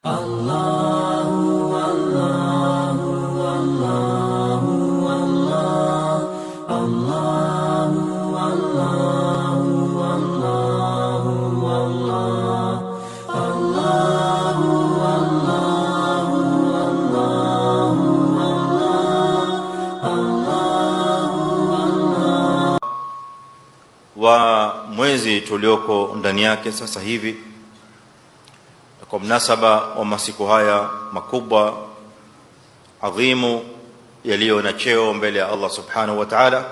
Allahu Allahu Allahu Allah Allahu Allahu Allahu Allah Allahu Allahu Allahu Allah wa mwezi tulioko ndani yake sasa hivi, kwa mnasaba wa masiku haya makubwa adhimu yaliyo na cheo mbele ya Allah subhanahu wa ta'ala,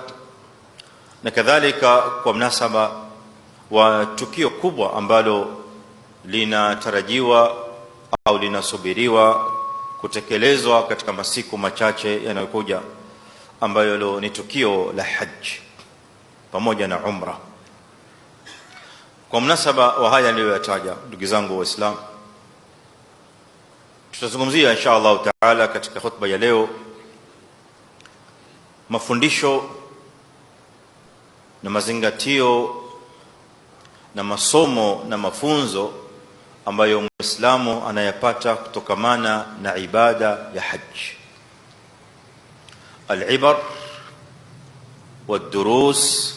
na kadhalika kwa mnasaba wa tukio kubwa ambalo linatarajiwa au linasubiriwa kutekelezwa katika masiku machache yanayokuja, ambayo ni tukio la haji pamoja na umra. Kwa mnasaba wa haya niliyoyataja, ndugu zangu Waislamu, tutazungumzia insha Allah taala katika khutba ya leo mafundisho na mazingatio na masomo na mafunzo ambayo Muislamu anayapata kutokamana na ibada ya haji. Al-ibar wad-durus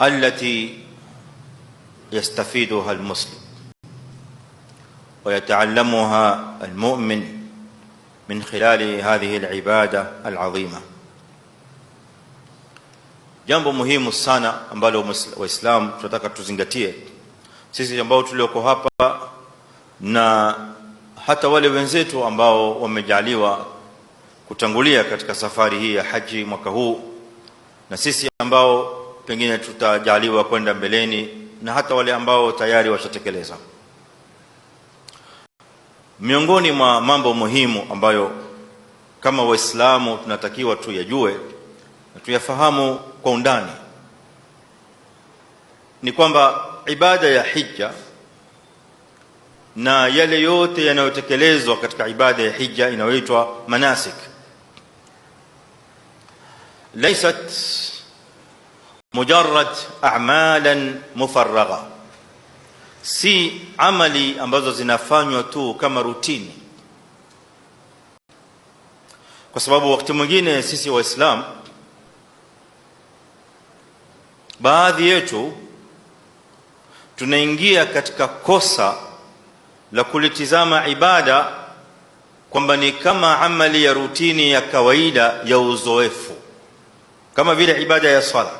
التي يستفيدها المسلم ويتعلمها المؤمن من خلال هذه العبادة العظيمة. Jambo muhimu sana ambalo Waislamu tunataka tuzingatie, sisi ambao tulioko hapa na hata wale wenzetu ambao wamejaliwa kutangulia katika safari hii ya haji mwaka huu, na sisi ambao pengine tutajaliwa kwenda mbeleni, na hata wale ambao tayari washatekeleza. Miongoni mwa mambo muhimu ambayo kama Waislamu tunatakiwa tuyajue na tuyafahamu kwa undani ni kwamba ibada ya hija na yale yote yanayotekelezwa katika ibada ya hija inayoitwa manasik, laysat mujarrad a'malan mufarragha, si amali ambazo zinafanywa tu kama rutini. Kwa sababu wakati mwingine sisi Waislamu, baadhi yetu tunaingia katika kosa la kulitizama ibada kwamba ni kama amali ya rutini ya kawaida ya uzoefu, kama vile ibada ya swala.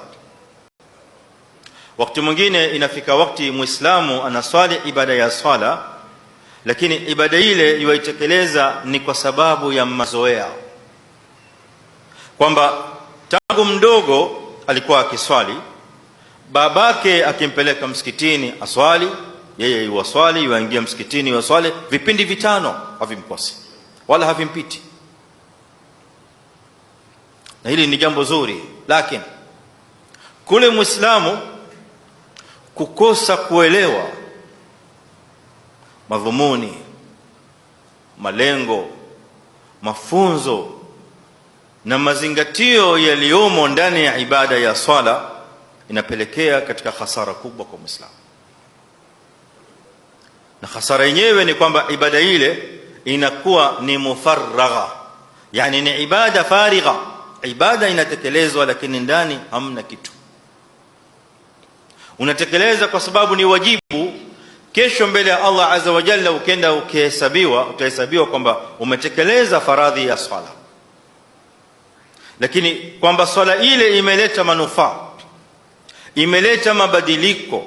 Wakati mwingine inafika wakati Muislamu anaswali ibada ya swala, lakini ibada ile yuaitekeleza ni kwa sababu ya mazoea, kwamba tangu mdogo alikuwa akiswali, babake akimpeleka msikitini aswali, yeye yuwaswali, yuingia msikitini yuwaswali, vipindi vitano havimkosi wala havimpiti. Na hili ni jambo zuri, lakini kule Muislamu kukosa kuelewa madhumuni, malengo, mafunzo na mazingatio yaliyomo ndani ya ibada ya swala inapelekea katika hasara kubwa kwa Muislamu. Na hasara yenyewe ni kwamba ibada ile inakuwa ni mufarragha, yani ni ibada farigha, ibada inatekelezwa lakini ndani hamna kitu. Unatekeleza kwa sababu ni wajibu, kesho mbele ya Allah azza wa jalla ukenda utahesabiwa kwamba umetekeleza faradhi ya swala, lakini kwamba swala ile imeleta manufaa, imeleta mabadiliko,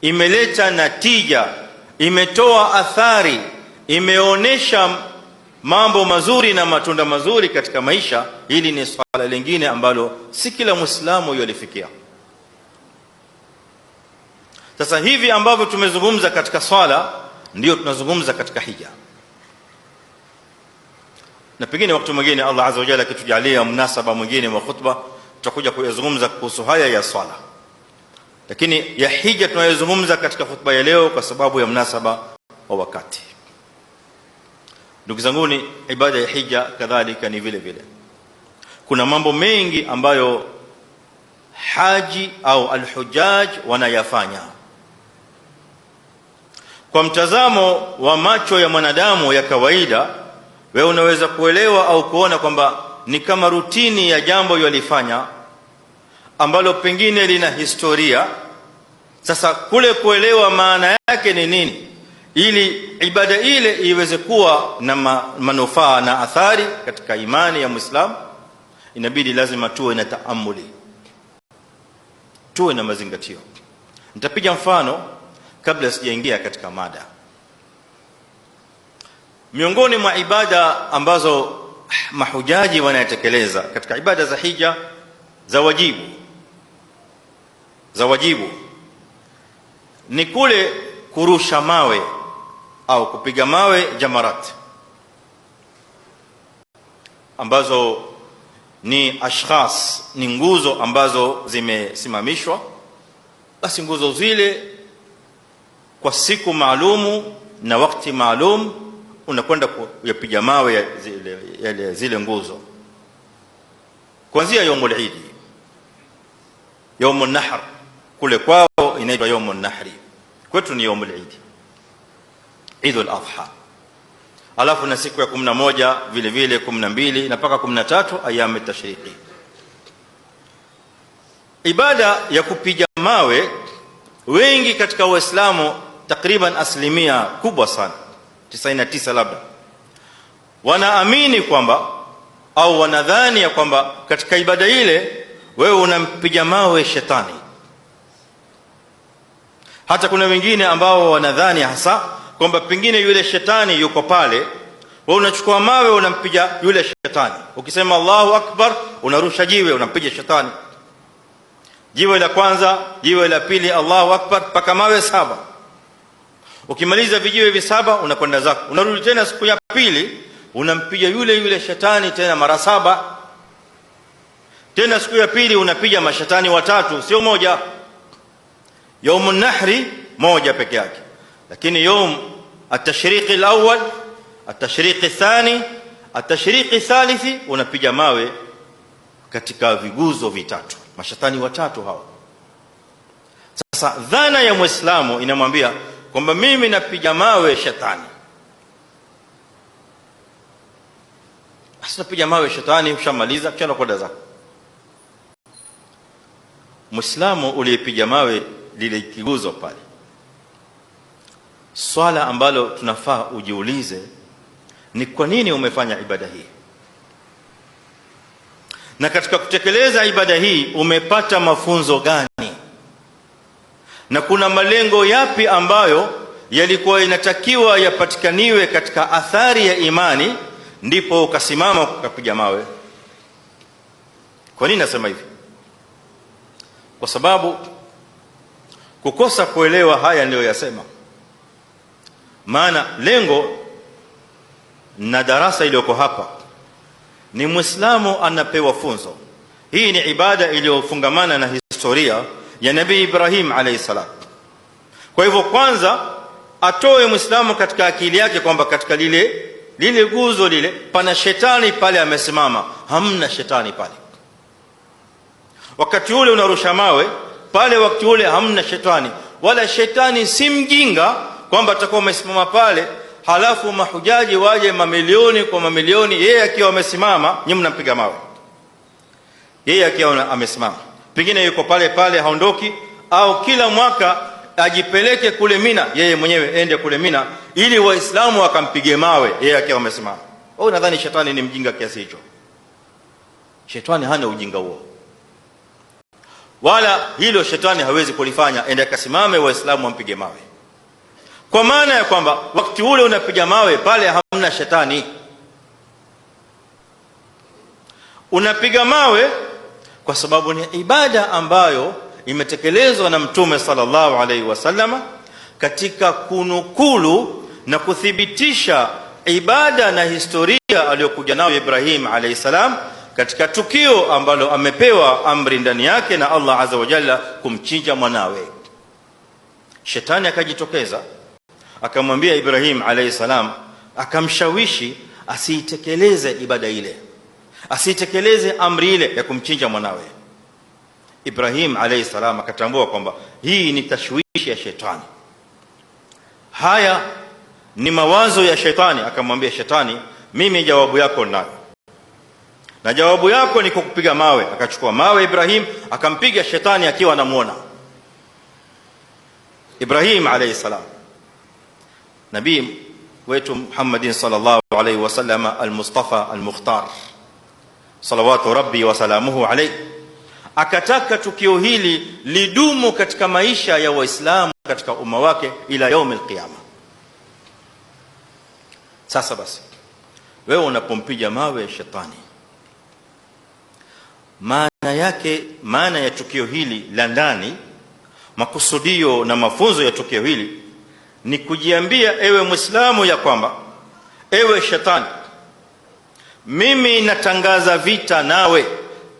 imeleta natija, imetoa athari, imeonesha mambo mazuri na matunda mazuri katika maisha, hili ni swala lingine ambalo si kila Muislamu yalifikia. Sasa hivi ambavyo tumezungumza katika swala, ndio tunazungumza katika hija. Na pengine wakati mwingine Allah azza wa jalla akitujalia mnasaba mwingine wa khutba, tutakuja kuyazungumza kuhusu haya ya swala, lakini ya hija tunayozungumza katika khutba ya leo kwa sababu ya mnasaba wa wakati. Ndugu zanguni, ibada ya hija kadhalika ni vile vile kuna mambo mengi ambayo haji au alhujaj wanayafanya. kwa mtazamo wa macho ya mwanadamu ya kawaida, wewe unaweza kuelewa au kuona kwamba ni kama rutini ya jambo yalifanya ambalo pengine lina historia. Sasa kule kuelewa maana yake ni nini, ili ibada ile iweze kuwa na manufaa na athari katika imani ya Muislamu, inabidi lazima tuwe na taamuli, tuwe na mazingatio. Nitapiga mfano kabla sijaingia katika mada. Miongoni mwa ibada ambazo mahujaji wanatekeleza katika ibada za hija za wajibu ni kule kurusha mawe au kupiga mawe jamarat, ambazo ni ashkhas, ni nguzo ambazo zimesimamishwa. Basi nguzo zile kwa siku maalumu na wakati maalum unakwenda kuyapiga mawe zile nguzo, kuanzia yaumul Eid, yaumun nahr. Kule kwao inaitwa yaumun nahri, kwetu ni yaumul Eid, Eidul Adha. Alafu na siku ya 11 vile vile 12 na mpaka 13 ayamu tashriqi. Ibada ya kupiga mawe, wengi katika Waislamu, takriban asilimia kubwa sana, 99 labda, wanaamini kwamba au wanadhani ya kwamba katika ibada ile wewe unampiga mawe shetani. Hata kuna wengine ambao wanadhani hasa kwamba pengine yule shetani yuko pale, wewe unachukua mawe unampiga yule shetani. Ukisema Allahu Akbar unarusha jiwe unampiga shetani. Jiwe la kwanza, jiwe la pili, Allahu Akbar, paka mawe 7. Ukimaliza vijiwe visaba unakwenda zako, unarudi tena siku ya pili unampiga yule shetani tena mara 7. Tena siku ya pili unapiga mashetani 3, sio moja. Yaumun nahri moja peke yake, lakini yaum at-tashriq al-awwal, at-tashriq ath-thani, at-tashriq ath-thalithi unapiga mawe katika viguzo vitatu, mashetani 3 hao. Sasa dhana ya Muislamu inamwambia kwamba mimi napiga mawe shetani. Basi napiga mawe shetani, ushamaliza kisha kwenda zako. Muislamu uliyepiga mawe lile kiguzo pale, swala ambalo tunafaa ujiulize ni kwa nini umefanya ibada hii, na katika kutekeleza ibada hii umepata mafunzo gani, na kuna malengo yapi ambayo yalikuwa inatakiwa yapatikaniwe katika athari ya imani, ndipo ukasimama ukapiga mawe. Kwa nini nasema hivi? Kwa sababu kukosa kuelewa haya ndio yasema. Maana lengo na darasa iliyoko hapa ni Muislamu anapewa funzo. Hii ni ibada iliyofungamana na historia ya Nabii Ibrahim alayhi salam. Kwa hivyo kwanza atoe Muislamu katika akili yake kwamba katika lile guzo lile pana shetani pale amesimama. Hamna shetani pale. Wakati ule unarusha mawe pale, wakati ule hamna shetani, wala shetani si mjinga kwamba atakuwa amesimama pale halafu mahujaji waje mamilioni kwa mamilioni, yeye akiwa amesimama nyinyi mnampiga mawe. Yeye akiwa amesimama pengine yuko pale pale haondoki, au kila mwaka ajipeleke kule Mina, yeye mwenyewe ende kule Mina ili Waislamu wakampige mawe yeye akiwa amesimama. Wewe unadhani shetani ni mjinga kiasi hicho? Shetani hana ujinga huo, wala hilo shetani hawezi kulifanya ende akasimame Waislamu wampige mawe. Kwa maana ya kwamba wakati ule unapiga mawe pale hamna shetani. Unapiga mawe kwa sababu ni ibada ambayo imetekelezwa na Mtume sallallahu alaihi wasallam katika kunukulu na kuthibitisha ibada na historia aliyokuja nayo Ibrahim alayhi salam katika tukio ambalo amepewa amri ndani yake na Allah azza wa jalla kumchinja mwanawe. Shetani akajitokeza akamwambia Ibrahim alayhi salam, akamshawishi asiitekeleze ibada ile, asiitekeleze amri ile ya kumchinja mwanawe. Ibrahim alayhi salam akatambua kwamba hii ni tashwishi ya shetani. haya ni mawazo ya shetani. Akamwambia shetani, mimi jawabu yako nayo, na jawabu yako ni kukupiga mawe. Akachukua mawe Ibrahim akampiga shetani akiwa anamuona. Ibrahim alayhi salam, nabii wetu Muhammadin sallallahu alayhi wasallam, al-Mustafa al-Mukhtar salawatu rabbi wa salamuhu alayhi, akataka tukio hili lidumu katika maisha ya Waislamu katika umma wake ila yaum al-qiyama. Sasa basi, wewe unapompiga mawe shetani, maana ya tukio hili la ndani, makusudio na mafunzo ya tukio hili ni kujiambia ewe Muislamu ya kwamba, ewe shetani, mimi natangaza vita nawe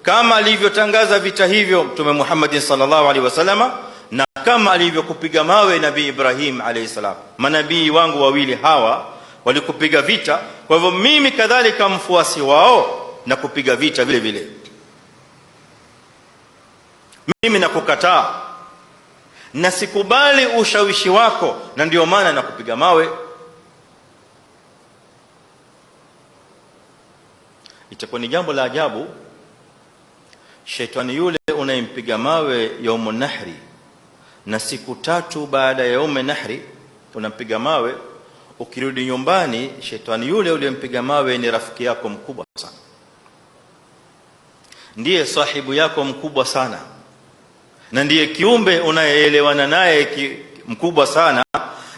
kama alivyotangaza vita hivyo Mtume Muhammad sallallahu alaihi wasallam, na kama alivyokupiga mawe Nabii Ibrahim alayhi salam. Manabii wangu wawili hawa walikupiga vita, kwa hivyo mimi kadhalika mfuasi wao na kupiga vita vile vile. Mimi nakukataa na sikubali ushawishi wako, na ndio maana nakupiga mawe. Itakuwa ni jambo la ajabu, shetani yule unayempiga mawe yaumun nahri, na siku 3 baada ya yaumun nahri unampiga mawe, ukirudi nyumbani shetani yule uliyempiga mawe ni rafiki yako mkubwa sana, ndiye sahibu yako mkubwa sana, na ndiye kiumbe unayeelewana naye mkubwa sana,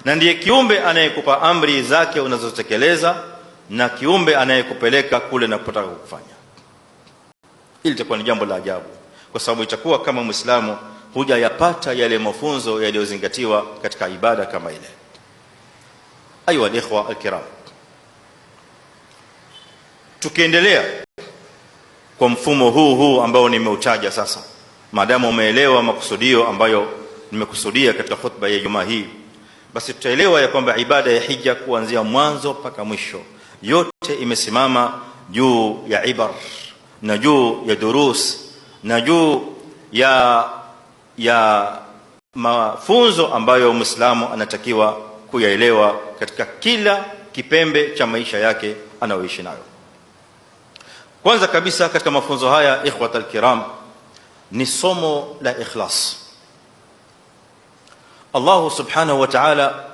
na ndiye kiumbe anayekupa amri zake unazotekeleza, na kiumbe anayekupeleka kule na kutaka kukufanya. Hili litakuwa ni jambo la ajabu, kwa sababu itakuwa kama Muislamu hujayapata yale mafunzo yaliyozingatiwa katika ibada kama ile. Ayuha alikhwa alkiram, tukiendelea kwa mfumo huu ambao nimeutaja sasa, maadamu umeelewa makusudio ambayo nimekusudia katika khutba ya Ijumaa hii, basi tutaelewa ya kwamba ibada ya hija kuanzia mwanzo mpaka mwisho yote imesimama juu ya ibar na juu ya durus na juu ya mafunzo ambayo Muislamu anatakiwa kuyaelewa katika kila kipembe cha maisha yake anayoishi nayo. Kwanza kabisa katika mafunzo haya, ikhwatal kiram, ni somo la ikhlas. Allah subhanahu wa ta'ala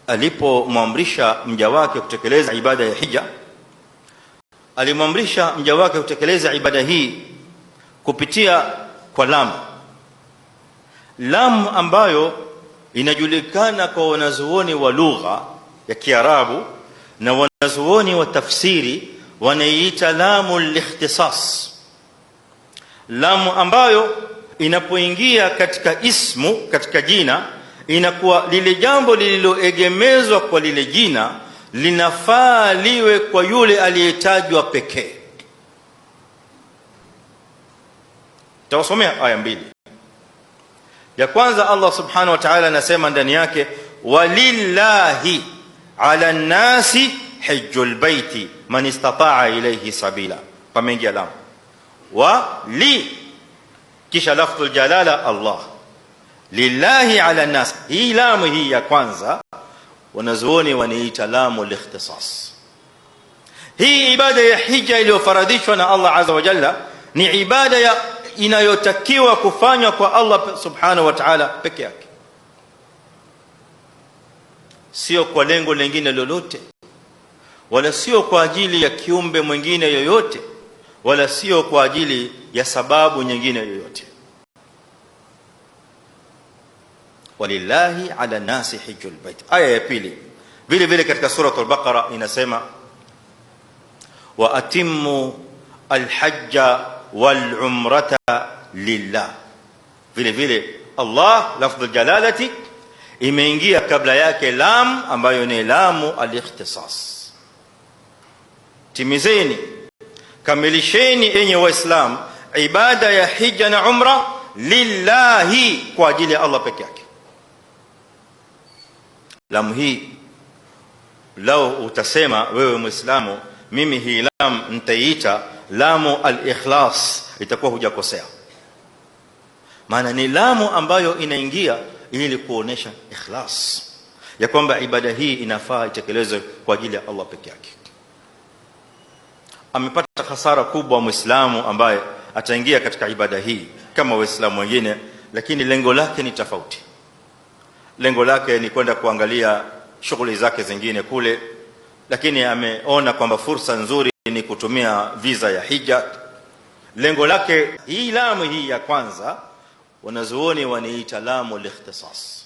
alipomwamrisha mja wake kutekeleza ibada ya hija, alimwamrisha mja wake kutekeleza ibada hii kupitia kwa lam ambayo inajulikana kwa wanazuoni wa lugha ya Kiarabu na wanazuoni wa tafsiri wanaiita lamul ikhtisas. Lam ambayo inapoingia katika ismu, katika jina, inakuwa lile jambo lililoegemezwa kwa lile jina linafaa liwe kwa yule aliyetajwa pekee. Tawasomea aya 2. Ya kwanza, Allah subhanahu wa ta'ala anasema ndani yake, walillahi ala nnasi hajjul baiti man istata'a ilayhi sabila. Pameingia lam wa li, kisha lafdhul jalala Allah, lillahi ala nnas. Hii lamu hii ya kwanza wanazuoni wanaita lamu al-ikhtisas. Hii ibada ya hija iliyofaradhishwa na Allah azza wa jalla ni ibada inayotakiwa kufanywa kwa Allah subhanahu wa ta'ala peke yake, sio kwa lengo lingine lolote, wala sio kwa ajili ya kiumbe mwingine yoyote, wala sio kwa ajili ya sababu nyingine yoyote. Walillahi ala nasi hijjul bait. Aya ya pili vile vile katika sura al-Baqara inasema, wa atimmu al-hajja wal-umrata lillah. Vile vile Allah lafdhul jalalati imeingia kabla yake lam ambayo ni lamu al-ikhtisas. Timizeni, kamilisheni enye Waislamu ibada ya hija na umra lillahi, kwa ajili ya Allah peke yake. Lamu hii lao utasema wewe Muislamu, mimi hii lam nitaiita lamu al-ikhlas, itakuwa hujakosea. Maana ni lamu ambayo inaingia ili kuonesha ikhlas, ya kwamba ibada hii inafaa itekelezwe kwa ajili ya Allah peke yake. Amepata hasara kubwa Muislamu ambaye ataingia katika ibada hii kama Waislamu wengine, lakini lengo lake ni tofauti. Lengo lake ni kwenda kuangalia shughuli zake zingine kule, lakini ameona kwamba fursa nzuri ni kutumia visa ya hija. Lengo lake hii lamu hii ya kwanza wanazuoni waniita lamu al-ikhtisas.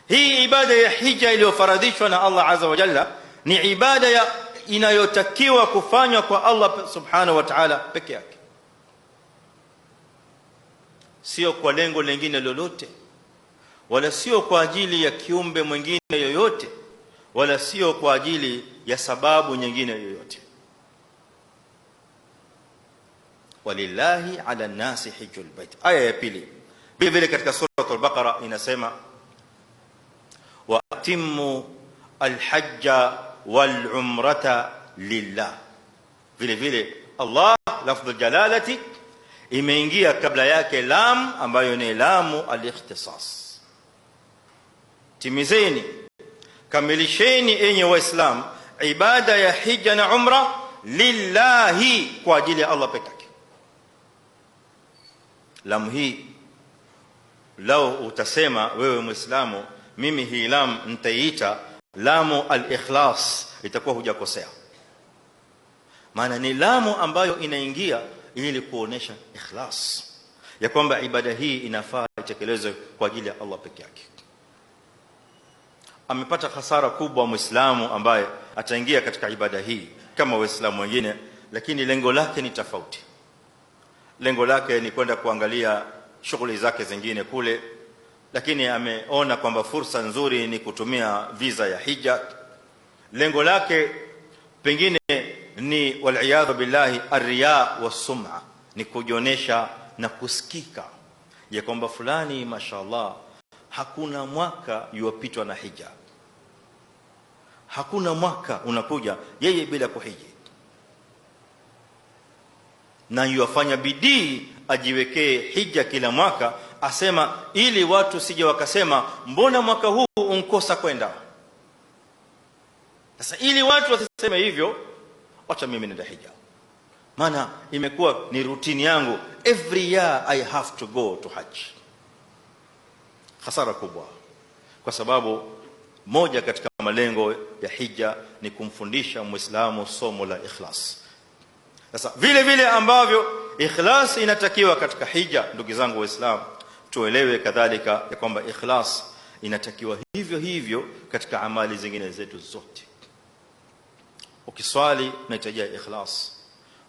Hii ibada ya hija iliyofaradhishwa na Allah azza wa jalla ni ibada inayotakiwa kufanywa kwa Allah subhanahu wa ta'ala peke yake, sio kwa lengo lingine lolote, wala sio kwa ajili ya kiumbe mwingine yoyote, wala sio kwa ajili ya sababu nyingine yoyote. Walillahi ala nasi hijjul bait. Aya ya pili vile vile katika sura al-Baqara inasema wa atimmu al-hajja wal-umrata lillah. Vile vile Allah lafdhu jalalati imeingia kabla yake lam ambayo ni lamu al-ikhtisas. Timizeni, kamilisheni enyi Waislamu ibada ya hija na umra lillahi, kwa ajili ya Allah pekee. Lamu hii lao utasema wewe Muislamu mimi hii lam nitaiita lamu al-ikhlas, itakuwa hujakosea. Maana ni lamu ambayo inaingia ili kuonesha ikhlas ya kwamba ibada hii inafaa itekelezwe kwa ajili ya Allah peke yake. Amepata hasara kubwa Muislamu ambaye ataingia katika ibada hii kama Waislamu wengine, lakini lengo lake ni tofauti. Lengo lake ni kwenda kuangalia shughuli zake zingine kule, lakini ameona kwamba fursa nzuri ni kutumia visa ya hija. Lengo lake pengine ni wal billahi ar-riya was-sum'a, ni kujionesha na kusikika ya kwamba fulani mashaallah hakuna mwaka yuwapitwa na hija, hakuna mwaka unakuja yeye bila kuhiji, na yuwafanya bidii ajiwekee hija kila mwaka, asema ili watu sije wakasema mbona mwaka huu unkosa kwenda. Sasa ili watu wasiseme hivyo, acha mimi nenda hija, maana imekuwa ni routine yangu, every year I have to go to hajj. Hasara kubwa, kwa sababu moja katika malengo ya hija ni kumfundisha Muislamu somo la ikhlas. Sasa vile vile ambavyo ikhlas inatakiwa katika hija, ndugu zangu Waislamu, tuelewe kadhalika ya kwamba ikhlas inatakiwa hivyo hivyo katika amali zingine zetu zote. Ukiswali unahitajia ikhlas,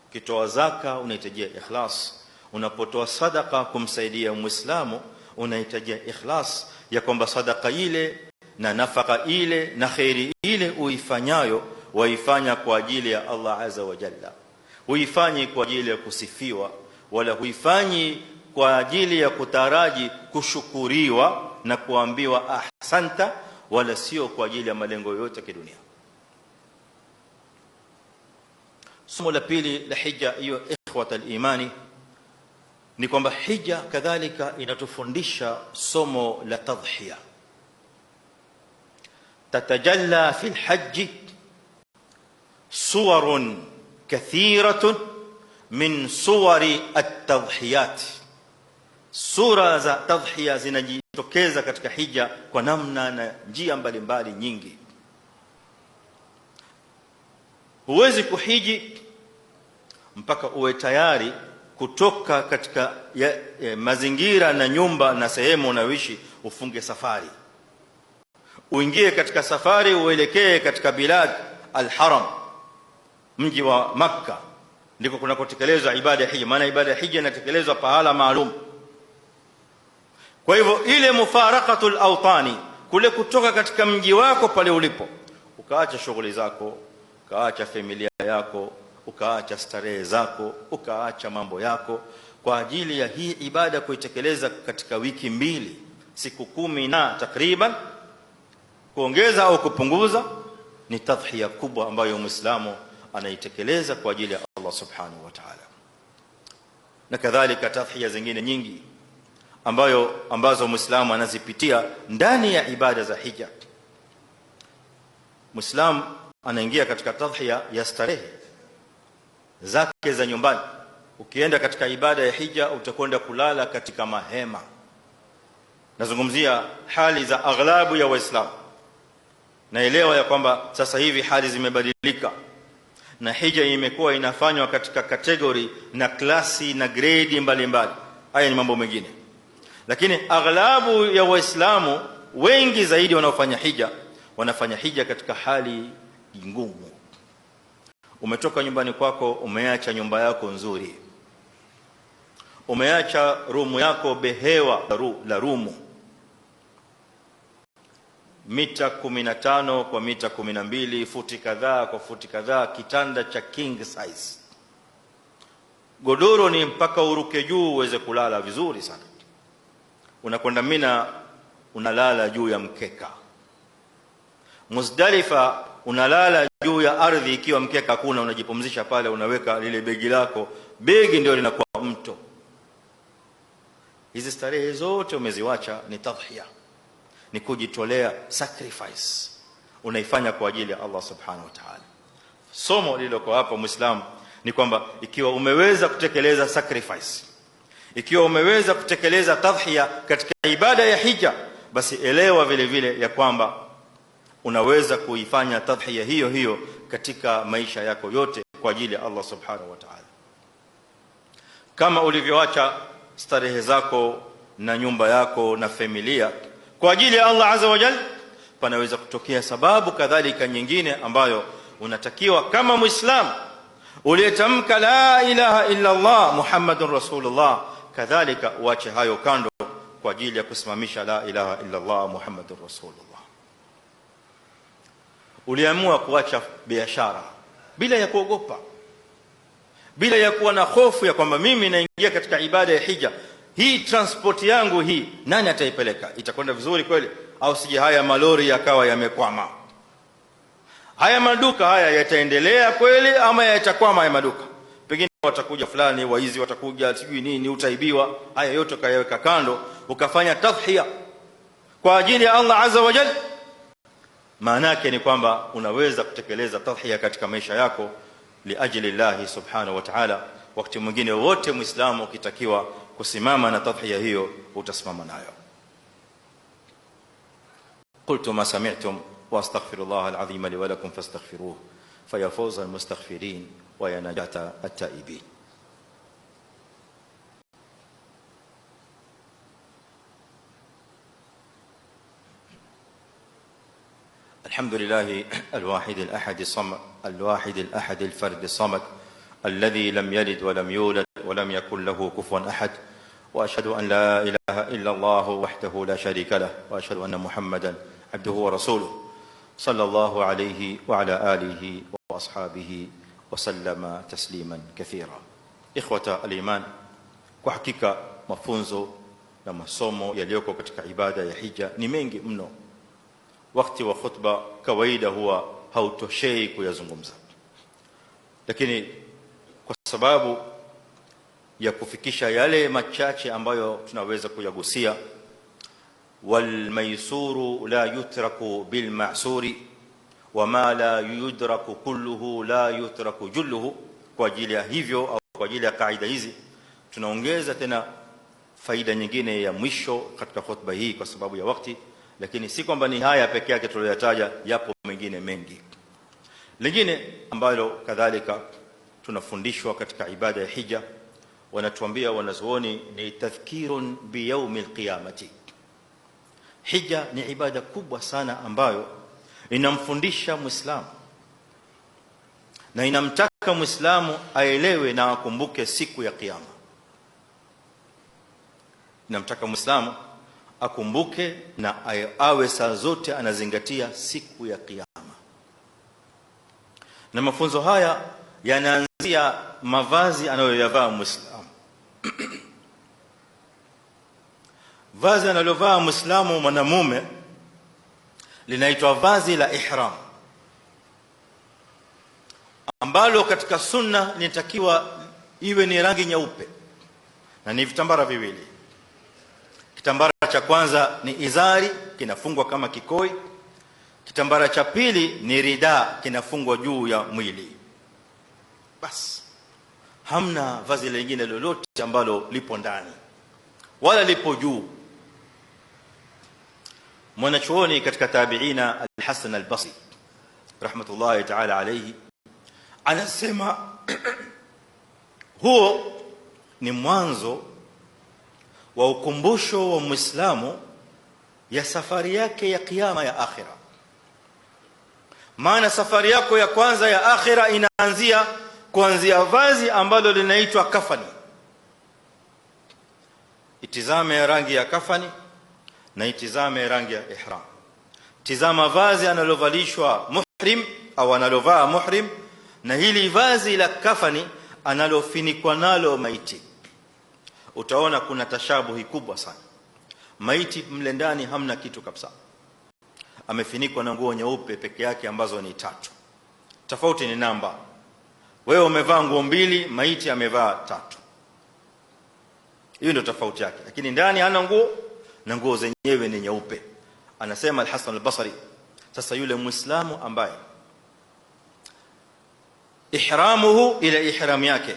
ukitoa zaka unahitajia ikhlas, unapotoa sadaka kumsaidia Muislamu unahitajia ikhlas ya kwamba sadaka ile na nafaka ile na khairi ile uifanyayo waifanya kwa ajili ya Allah azza wa jalla. Huifanyi kwa ajili ya kusifiwa, wala huifanyi kwa ajili ya kutaraji kushukuriwa na kuambiwa ahsanta, wala sio kwa ajili ya malengo yote ya kidunia. Somo la pili la hija hiyo ikhwatal imani ni kwamba hija kadhalika inatufundisha somo la tadhhiya. Tatajalla fi alhajj suwarun kathiratun min suwari at-tadhhiyat. Sura za tadhhiya zinajitokeza katika hija kwa namna na njia mbalimbali nyingi. Huwezi kuhiji mpaka uwe tayari kutoka katika mazingira na nyumba na sehemu unayoishi, ufunge safari, uingie katika safari, uelekee katika bilad al-haram, mji wa Makkah, ndiko kunakotekelezwa ibada ya hija. Maana ibada ya hija inatekelezwa pahala maalum. Kwa hivyo ile mufaraqatul awtani, kule kutoka katika mji wako pale ulipo, ukaacha shughuli zako, ukaacha familia yako, ukaacha starehe zako, ukaacha mambo yako kwa ajili ya hii ibada kuitekeleza katika wiki mbili, siku 10 na takriban, kuongeza au kupunguza, ni tadhhiya kubwa ambayo Muislamu anaitekeleza kwa ajili ya Allah subhanahu wa ta'ala. Na kadhalika tadhhiya zingine nyingi ambazo Muislamu anazipitia ndani ya ibada za hija. Muislamu anaingia katika tadhhiya ya starehe zake za nyumbani. Ukienda katika ibada ya hija utakwenda kulala katika mahema. Nazungumzia hali za aghlabu ya Waislamu. Naelewa ya kwamba sasa hivi hali zimebadilika na hija imekuwa inafanywa katika kategori na klasi na grade mbalimbali. Haya ni mambo mengine, lakini aghlabu ya Waislamu wengi zaidi wanaofanya hija wanafanya hija katika hali ngumu. Umetoka nyumbani kwako, umeacha nyumba yako nzuri, umeacha rumu yako behewa la rumu mita 15 kwa mita 12, futi kadhaa kwa futi kadhaa, kitanda cha king size, godoro ni mpaka uruke juu uweze kulala vizuri sana. Unakwenda Mina, unalala juu ya mkeka. Muzdalifa unalala juu ya ardhi, ikiwa mkeka hakuna unajipumzisha pale, unaweka lile begi lako, begi ndio linakuwa mto. Hizi starehe zote umeziwacha, ni tadhhiya, ni kujitolea, sacrifice unaifanya kwa ajili ya Allah subhanahu wa ta'ala. Somo lililoko hapa Muislamu ni kwamba ikiwa umeweza kutekeleza sacrifice, ikiwa umeweza kutekeleza tadhhiya katika ibada ya hija, basi elewa vile vile ya kwamba unaweza kuifanya tadhhiya hiyo hiyo katika maisha yako yote kwa ajili ya Allah subhanahu wa ta'ala. Kama ulivyoacha starehe zako na nyumba yako na familia kwa ajili ya Allah azza wa jalla, panaweza kutokea sababu kadhalika nyingine ambayo unatakiwa kama Muislamu uliyetamka la ilaha illa Allah Muhammadur Rasulullah, kadhalika uache hayo kando kwa ajili ya kusimamisha la ilaha illa Allah Muhammadur Rasulullah. Uliamua kuacha biashara bila ya kuogopa, bila ya kuwa na hofu ya kwamba mimi naingia katika ibada ya hija, hii transport yangu hii nani ataipeleka, itakwenda vizuri kweli au sije haya malori yakawa yamekwama, haya maduka haya yataendelea kweli ama yatakwama haya maduka, pengine watakuja fulani waizi, watakuja sijui nini, utaibiwa. Haya yote kayaweka kando, ukafanya tadhhiya kwa ajili ya Allah azza wa jalla. Maana yake ni kwamba unaweza kutekeleza tadhhiya katika maisha yako liajli Allah subhanahu wa ta'ala. Wakati mwingine wote Muislamu ukitakiwa kusimama na tadhhiya hiyo, utasimama nayo. قلت ما سمعتم واستغفر الله العظيم لي ولكم فاستغفروه فيا فوز المستغفرين ويا نجاة التائبين. الحمد لله الواحد الأحد الصمد، الواحد الأحد الفرد الصمد، الذي لم يلد ولم يولد ولم يكن له كفوا أحد، وأشهد أن لا إله إلا الله وحده لا شريك له، وأشهد أن محمدا عبده ورسوله صلى الله عليه وعلى آله وأصحابه وسلم تسليما كثيرا. إخوة الإيمان، kwa hakika mafunzo na masomo yaliyoko katika ibada ya hija ni mengi mno. Wakati wa khutba kawaida huwa hautoshei kuyazungumza, lakini kwa sababu ya kufikisha yale machache ambayo tunaweza kuyagusia, wal maysuru la yutraku bil ma'suri wama la yudraku kulluhu la yutraku julluhu. Kwa ajili ya hivyo au kwa ajili ya kaida hizi tunaongeza tena faida nyingine ya mwisho katika khutba hii kwa sababu ya wakati, lakini si kwamba ni haya pekee yake tuliyotaja, yapo mengine mengi. Lingine ambalo kadhalika tunafundishwa katika ibada ya hija, wanatuambia wanazuoni, ni tadhkirun bi yawmil qiyamati. Hija ni ibada kubwa sana ambayo inamfundisha Muislamu na inamtaka Muislamu aelewe na akumbuke siku ya kiyama. Inamtaka Muislamu akumbuke na awe saa zote anazingatia siku ya kiyama. Na mafunzo haya yanaanzia mavazi anayoyavaa Muislamu. Vazi analovaa Muislamu mwanamume linaitwa vazi la ihram, ambalo katika sunna linatakiwa iwe ni rangi nyeupe na ni vitambara viwili. Kitambara cha kwanza ni izari, kinafungwa kama kikoi. Kitambara cha pili ni rida, kinafungwa juu ya mwili. Bas, hamna vazi lingine lolote ambalo lipo ndani wala lipo juu. Mwanachuoni katika tabiina Al-Hasan Al-Basri rahmatullahi ta'ala alayhi anasema huo ni mwanzo wa ukumbusho wa Muislamu ya safari yake ya kiyama ya akhira. Maana safari yako ya kwanza ya akhira inaanzia kuanzia vazi ambalo linaitwa kafani. Itizame rangi ya kafani na itizame rangi ya ihram. Tizama vazi analovalishwa muhrim au analovaa muhrim, na hili vazi la kafani analofinikwa nalo maiti. Utaona kuna tashabuhi kubwa sana. Maiti mle ndani hamna kitu kabisa, amefinikwa na nguo nyeupe peke yake ambazo ni 3. Tofauti ni namba. Wewe umevaa nguo 2, maiti amevaa 3. Hiyo ndio tofauti yake, lakini ndani hana nguo na nguo zenyewe ni nyeupe. Anasema Al-Hasan Al-Basri, sasa yule Muislamu ambaye ihramuhu ila ihram yake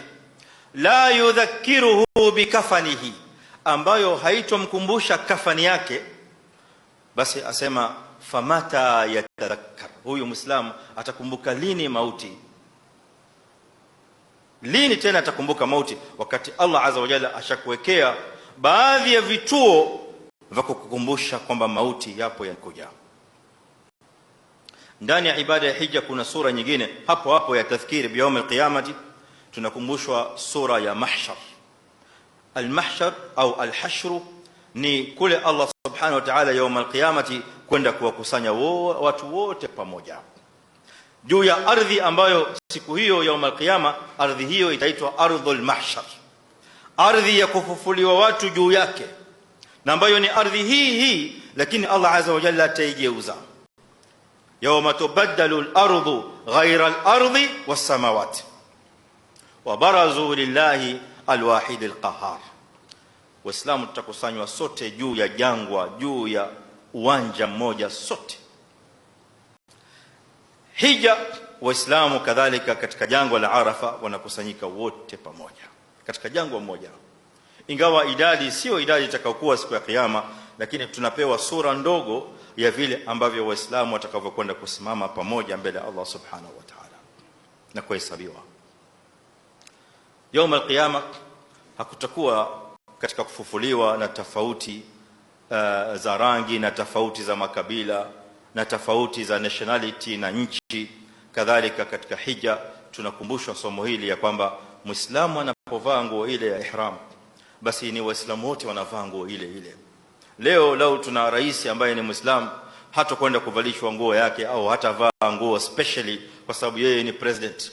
la yudhakkiruhu bikafanihi, ambayo haitomkumbusha kafani yake, basi asema famata yatadhakkar, huyu Muislamu atakumbuka lini mauti? Lini tena atakumbuka mauti? Wakati Allah azza wa jalla ashakuwekea baadhi ya vituo vya kukukumbusha kwamba mauti yapo yanakuja. Ndani ya ibada ya hija kuna sura nyingine hapo hapo ya tadhkiri bi yawm al-qiyamati, tunakumbushwa sura ya mahshar. Al-mahshar au al-hashr ni kule Allah subhanahu wa ta'ala yawm al-qiyamati kwenda kuwakusanya watu wote pamoja juu ya ardhi ambayo siku hiyo yawm al-qiyama, ardhi hiyo itaitwa ardhul mahshar, ardhi ya kufufuliwa watu juu yake, na ambayo ni ardhi hii lakini Allah azza wa jalla ataigeuza. Yawma tubaddalu al-ardu ghayra al-ardi was-samawati wa barazu lillahi al-wahid al-qahhar. Waislamu tutakusanywa sote juu ya jangwa, juu ya uwanja mmoja sote. Hija, Waislamu kadhalika katika jangwa la Arafa wanakusanyika wote pamoja katika jangwa moja, ingawa idadi sio idadi itakayokuwa siku ya kiyama, lakini tunapewa sura ndogo ya vile ambavyo Waislamu watakavyokwenda kusimama pamoja mbele ya Allah subhanahu wa ta'ala na kuhesabiwa. Yawm al-qiyama hakutakuwa katika kufufuliwa na tofauti za rangi na tofauti za makabila na tofauti za nationality na nchi. Kadhalika katika hija tunakumbushwa somo hili ya kwamba Muislamu anapovaa nguo ile ya ihram, basi ni Waislamu wote wanavaa nguo ile ile. Leo lau tuna rais ambaye ni Muislamu, hata kwenda kuvalishwa nguo yake au hata vaa nguo specially kwa sababu yeye ni president.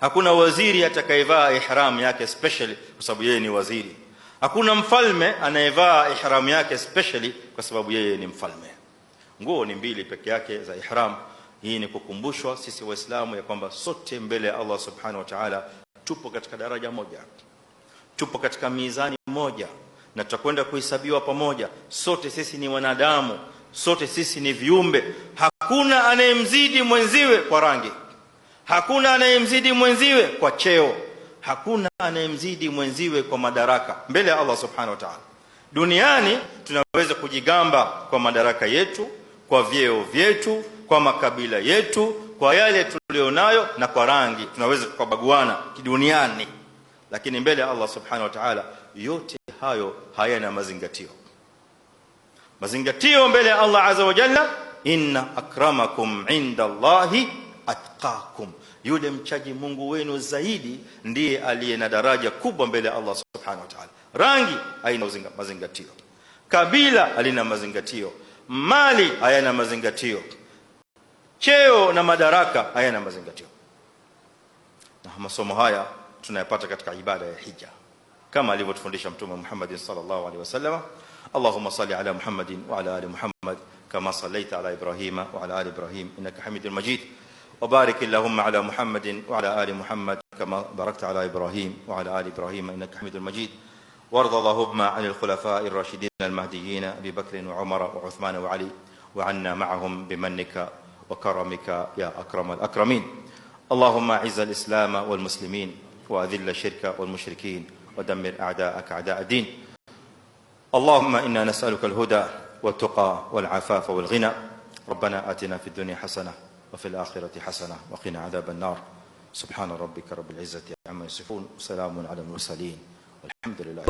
Hakuna waziri atakayevaa ihram yake specially kwa sababu yeye ni waziri. Hakuna mfalme anayevaa ihram yake specially kwa sababu yeye ni mfalme. Nguo ni 2 peke yake za ihram. Hii ni kukumbushwa sisi Waislamu ya kwamba sote mbele ya Allah subhanahu wa ta'ala tupo katika daraja moja, tupo katika mizani moja, na tutakwenda kuhesabiwa pamoja. Sote sisi ni wanadamu, sote sisi ni viumbe. Hakuna anayemzidi mwenziwe kwa rangi, hakuna anayemzidi mwenziwe kwa cheo, hakuna anayemzidi mwenziwe kwa madaraka mbele ya Allah subhanahu wa ta'ala. Duniani tunaweza kujigamba kwa madaraka yetu, kwa vyeo vyetu, kwa makabila yetu, kwa yale tulionayo, na kwa rangi tunaweza kubaguana kiduniani, lakini mbele ya Allah subhanahu wa ta'ala yote hayo hayana mazingatio. Mazingatio mbele ya Allah azza wa jalla, inna akramakum inda Allahi atqakum, yule mchaji Mungu wenu zaidi ndiye aliye na daraja kubwa mbele ya Allah subhanahu wa ta'ala. Rangi haina mazingatio, kabila halina mazingatio, mali hayana mazingatio, cheo na madaraka hayana mazingatio. Na masomo haya tunayapata katika ibada ya hija kama alivyotufundisha Mtume Muhammad sallallahu alaihi wasallam. Allahumma salli ala Muhammadin wa ala ali Muhammad kama sallaita ala Ibrahima wa ala ali Ibrahim innaka Hamidul Majid, wa barik Allahumma ala Muhammadin wa ala ali Muhammad kama barakta ala Ibrahim wa ala ali Ibrahim innaka Hamidul Majid. وارض اللهم عن الخلفاء الراشدين المهديين أبي بكر وعمر وعثمان وعلي وعنا معهم بمنك وكرمك يا أكرم الأكرمين. اللهم أعز الإسلام والمسلمين وأذل الشرك والمشركين ودمر أعداءك أعداء الدين. اللهم إنا نسألك الهدى والتقى والعفاف والغنى. ربنا آتنا في الدنيا حسنة وفي الآخرة حسنة وقنا عذاب النار. سبحان ربك رب العزة عما يصفون وسلام على المرسلين والحمد لله.